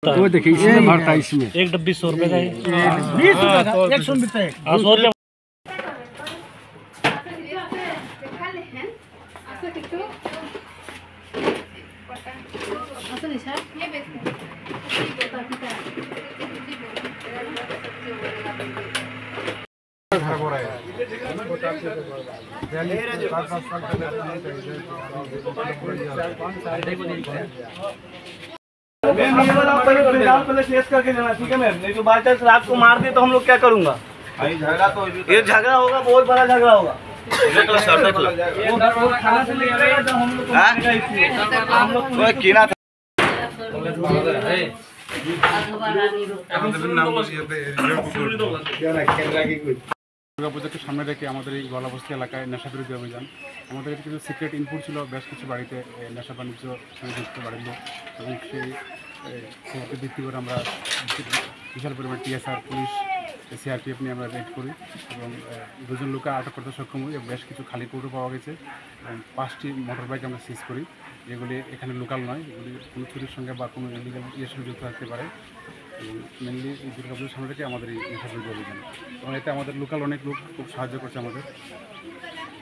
वो देखिए इसमें भरता है, इसमें एक डब्बी 100 रुपए का है। 20 रुपए का 100 रुपए है। हाँ 100 रुपए। पहले टेस्ट करके देना, ठीक है मैम, नहीं तो बाई चांस रात को मार दे तो हम लोग क्या करूँगा। झगड़ा तो ये झगड़ा होगा, बहुत बड़ा झगड़ा होगा। खाना से लेकर जब हम लोग कीना था। দুর্গাপূজাকে সামনে রেখে আমাদের এই গলাবস্তি এলাকায় নেশা বিরোধী অভিযান, আমাদের কিছু সিক্রেট ইনপুট ছিল বেশ কিছু বাড়িতে নেশা বাণিজ্য সংযুক্ত বাড়ির লোক, এবং সেই খবরকে ভিত্তি করে আমরা বিশাল পরিমাণ টিএসআর, পুলিশ, সিআরপিএফ নিয়ে আমরা রেড করি এবং 2 জন লোককে আটক করতে সক্ষম হই। বেশ কিছু খালি কৌটো পাওয়া গেছে এবং 5টি মোটর বাইক আমরা সিজ করি, যেগুলি এখানে লোকাল নয়, এগুলি কোনো চুরির সঙ্গে বা কোনো ইলিগাল ইয়ের সঙ্গে যুক্ত থাকতে পারে। এবং মেনলি এই দুর্গাপুজোর সামনে থেকে আমাদের এই নেশা বিরোধী অভিযান, এবং এতে আমাদের লোকাল অনেক লোক খুব সাহায্য করছে আমাদের।